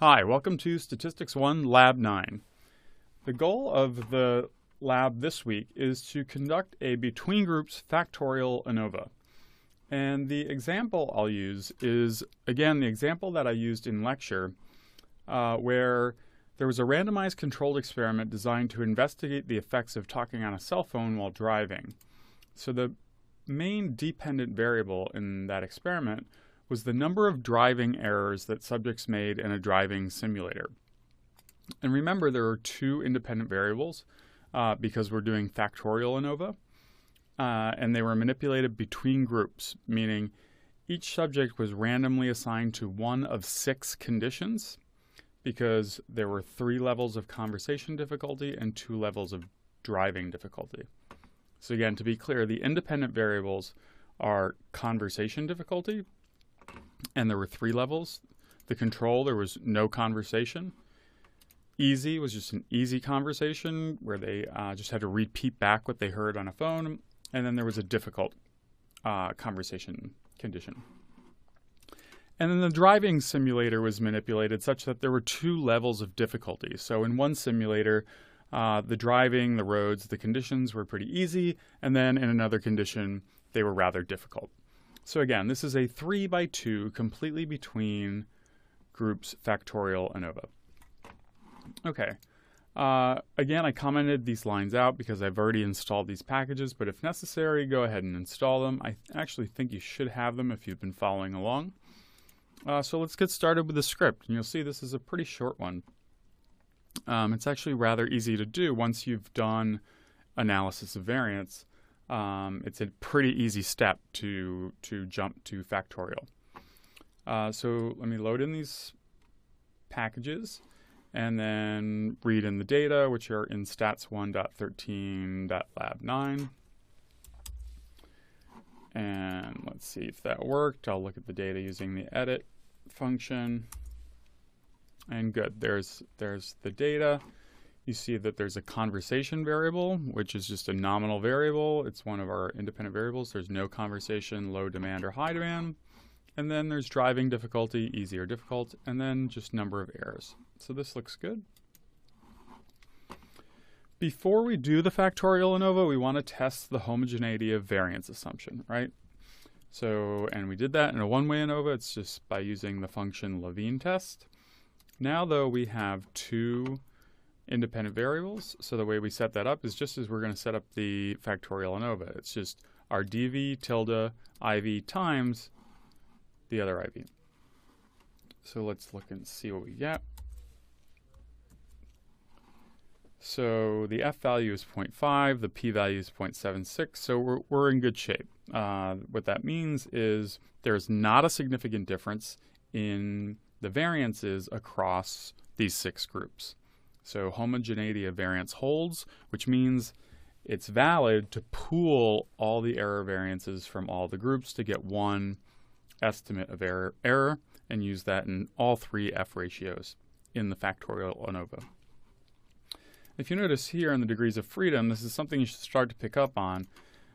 Hi, welcome to Statistics 1, Lab 9. The goal of the lab this week is to conduct a between groups factorial ANOVA. And the example I'll use is, again, the example that I used in lecture, where there was a randomized controlled experiment designed to investigate the effects of talking on a cell phone while driving. So the main dependent variable in that experiment was the number of driving errors that subjects made in a driving simulator. And remember, there are two independent variables because we're doing factorial ANOVA, and they were manipulated between groups, meaning each subject was randomly assigned to one of 6 conditions because there were 3 levels of conversation difficulty and 2 levels of driving difficulty. So again, to be clear, the independent variables are conversation difficulty, and there were 3 levels. The control, there was no conversation. Easy was just an easy conversation where they just had to repeat back what they heard on a phone. And then there was a difficult conversation condition. And then the driving simulator was manipulated such that there were 2 levels of difficulty. So in one simulator, the driving, the roads, the conditions were pretty easy. And then in another condition, they were rather difficult. So again, this is a 3x2 completely between groups factorial ANOVA. Okay. Again, I commented these lines out because I've already installed these packages, but if necessary, go ahead and install them. I actually think you should have them if you've been following along. So let's get started with the script. And you'll see this is a pretty short one. It's actually rather easy to do once you've done analysis of variance. It's a pretty easy step to jump to factorial. So let me load in these packages and then read in the data, which are in stats1.13.lab9. And let's see if that worked. I'll look at the data using the edit function. And good, there's the data. You see that there's a conversation variable, which is just a nominal variable. It's one of our independent variables. There's no conversation, low demand or high demand. And then there's driving difficulty, easy or difficult, and then just number of errors. So this looks good. Before we do the factorial ANOVA, we want to test the homogeneity of variance assumption, right? So, and we did that in a one-way ANOVA. It's just by using the function Levine test. Now, though, we have 2 independent variables. So the way we set that up is just as we're going to set up the factorial ANOVA. It's just our dv tilde iv times the other iv. So let's look and see what we get. So the f value is 0.5, the p value is 0.76, so we're in good shape. What that means is there's not a significant difference in the variances across these 6 groups. So homogeneity of variance holds, which means it's valid to pool all the error variances from all the groups to get one estimate of error and use that in all 3 F ratios in the factorial ANOVA. If you notice here in the degrees of freedom, this is something you should start to pick up on.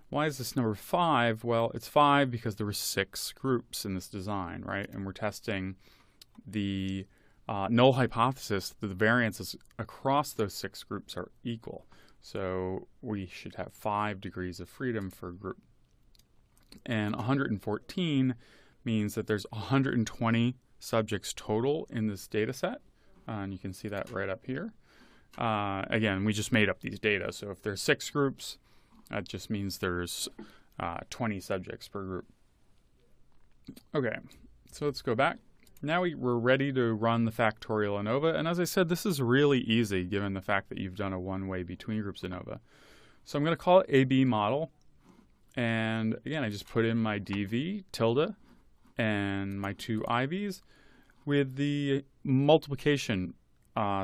Why is this number 5? Well, it's 5 because there were 6 groups in this design, right? And we're testing the null hypothesis that the variances across those 6 groups are equal. So we should have 5 degrees of freedom for a group. And 114 means that there's 120 subjects total in this data set. And you can see that right up here. Again, we just made up these data. So if there's 6 groups, that just means there's 20 subjects per group. Okay, so let's go back. Now we're ready to run the factorial ANOVA, and as I said, this is really easy given the fact that you've done a one-way between groups ANOVA. So I'm going to call it AB model, and again, I just put in my dv tilde and my 2 IVs with the multiplication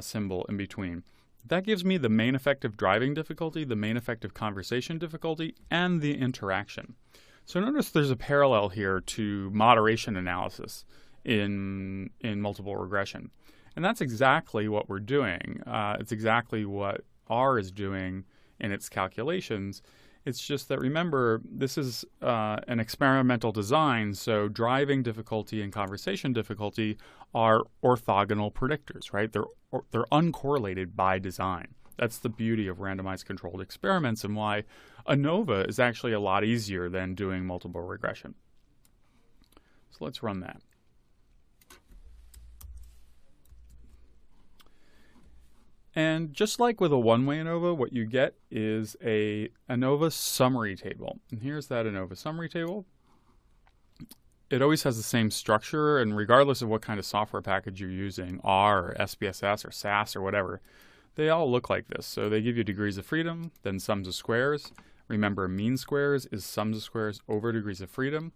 symbol in between. That gives me the main effective driving difficulty, the main effective conversation difficulty, and the interaction. So notice there's a parallel here to moderation analysis in multiple regression. And that's exactly what we're doing. It's exactly what R is doing in its calculations. It's just that, remember, this is an experimental design, so driving difficulty and conversation difficulty are orthogonal predictors, right? They're uncorrelated by design. That's the beauty of randomized controlled experiments and why ANOVA is actually a lot easier than doing multiple regression. So let's run that. And just like with a one-way ANOVA, what you get is a ANOVA summary table. And here's that ANOVA summary table. It always has the same structure, and regardless of what kind of software package you're using, R or SPSS or SAS or whatever, they all look like this. So they give you degrees of freedom, then sums of squares. Remember, mean squares is sums of squares over degrees of freedom.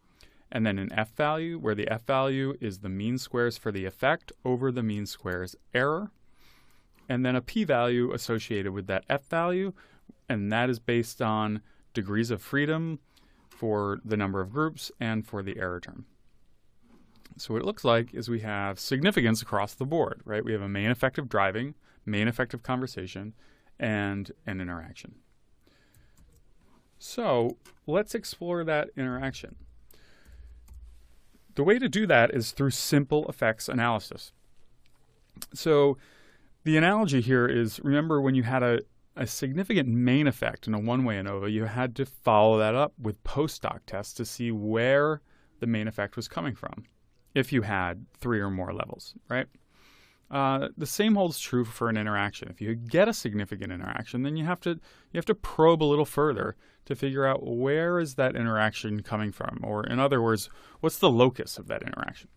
And then an F value, where the F value is the mean squares for the effect over the mean squares error. And then a p-value associated with that f value, and that is based on degrees of freedom for the number of groups and for the error term. So what it looks like is we have significance across the board, right? We have a main effect of driving, main effect of conversation, and an interaction. So let's explore that interaction. The way to do that is through simple effects analysis. So the analogy here is, remember when you had a significant main effect in a one-way ANOVA, you had to follow that up with post-hoc tests to see where the main effect was coming from, if you had 3 or more levels, right? The same holds true for an interaction. If you get a significant interaction, then you have to probe a little further to figure out where is that interaction coming from, or in other words, what's the locus of that interaction.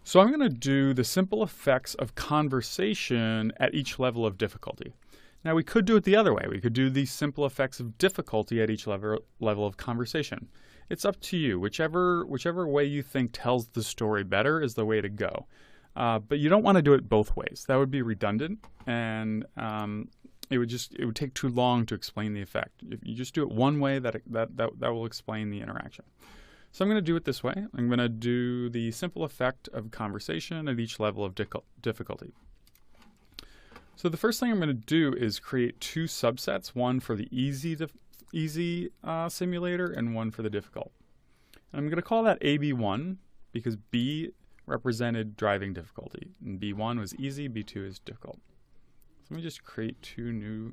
So I'm going to do the simple effects of conversation at each level of difficulty. Now we could do it the other way. We could do the simple effects of difficulty at each level of conversation. It's up to you. Whichever way you think tells the story better is the way to go. But you don't want to do it both ways. That would be redundant, and it would take too long to explain the effect. If you just do it one way, that will explain the interaction. So I'm going to do it this way. I'm going to do the simple effect of conversation at each level of difficulty. So the first thing I'm going to do is create 2 subsets, one for the easy simulator and one for the difficult. And I'm going to call that AB1 because B represented driving difficulty, and B1 was easy, B2 is difficult. So let me just create 2 new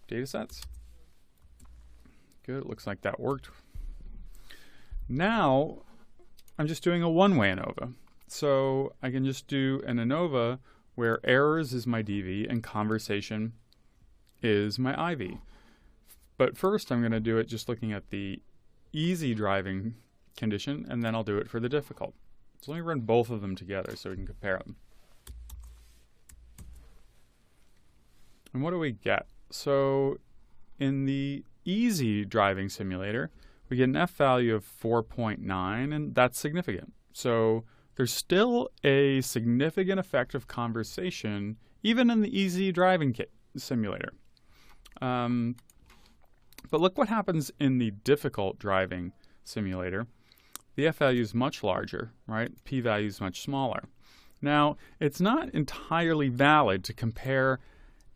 data sets. Good, it looks like that worked. Now, I'm just doing a one-way ANOVA. So I can just do an ANOVA where errors is my DV and conversation is my IV. But first I'm going to do it just looking at the easy driving condition, and then I'll do it for the difficult. So let me run both of them together so we can compare them. And what do we get? So in the easy driving simulator, we get an F value of 4.9, and that's significant. So there's still a significant effect of conversation, even in the easy driving simulator. But look what happens in the difficult driving simulator. The F value is much larger, right? P value is much smaller. Now, it's not entirely valid to compare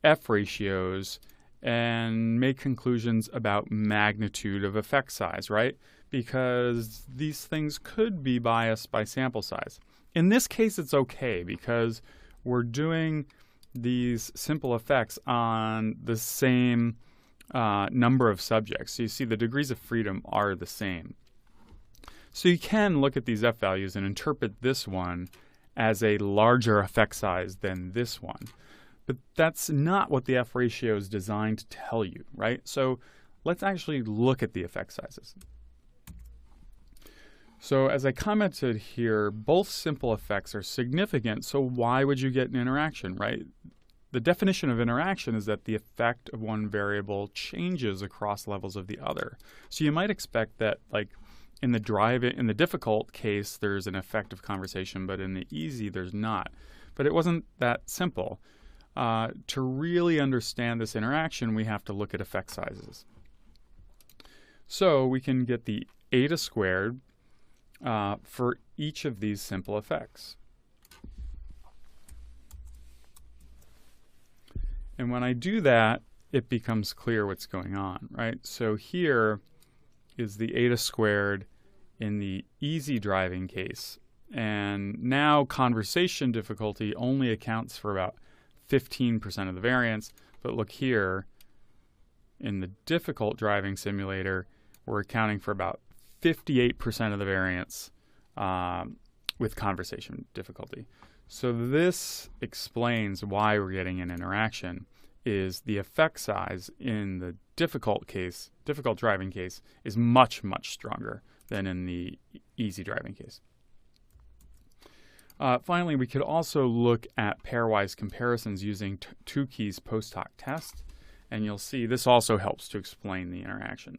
F ratios and make conclusions about magnitude of effect size, right? Because these things could be biased by sample size. In this case, it's okay because we're doing these simple effects on the same number of subjects. So you see the degrees of freedom are the same. So you can look at these F values and interpret this one as a larger effect size than this one. But that's not what the F ratio is designed to tell you, right? So let's actually look at the effect sizes. So as I commented here, both simple effects are significant, so why would you get an interaction, right? The definition of interaction is that the effect of one variable changes across levels of the other. So you might expect that, like, in the difficult case, there's an effect of conversation, but in the easy, there's not. But it wasn't that simple. To really understand this interaction, we have to look at effect sizes. So we can get the eta squared for each of these simple effects. And when I do that, it becomes clear what's going on, right? So here is the eta squared in the easy driving case. And now conversation difficulty only accounts for about 15% of the variance. But look here, in the difficult driving simulator, we're accounting for about 58% of the variance with conversation difficulty. So this explains why we're getting an interaction, is the effect size in the difficult driving case is much, much stronger than in the easy driving case. Finally, we could also look at pairwise comparisons using Tukey's post hoc test, and you'll see this also helps to explain the interaction.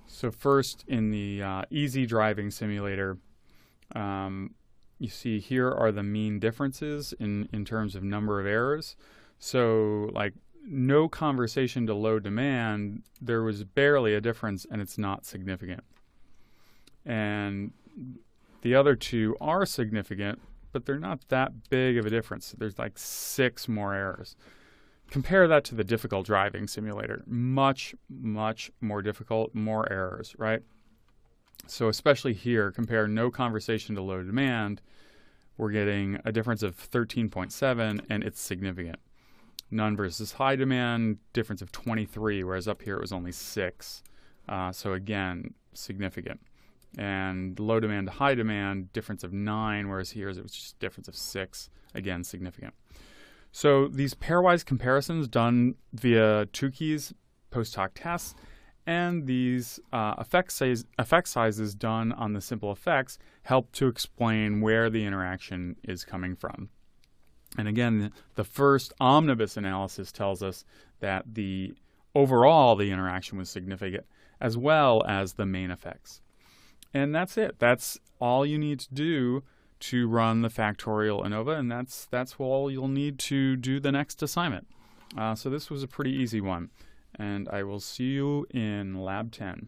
So first, in the easy driving simulator, you see here are the mean differences in terms of number of errors. So like no conversation to low demand, there was barely a difference and it's not significant. And the other two are significant, but they're not that big of a difference. There's like 6 more errors. Compare that to the difficult driving simulator. Much, much more difficult, more errors, right? So especially here, compare no conversation to low demand, we're getting a difference of 13.7, and it's significant. None versus high demand, difference of 23, whereas up here it was only 6. So again, significant. And low demand to high demand, difference of 9, whereas here it was just a difference of 6. Again, significant. So these pairwise comparisons done via Tukey's post hoc tests and these effect sizes done on the simple effects help to explain where the interaction is coming from. And again, the first omnibus analysis tells us that overall the interaction was significant, as well as the main effects. And that's it. That's all you need to do to run the Factorial ANOVA, and that's all you'll need to do the next assignment. So this was a pretty easy one, and I will see you in Lab 10.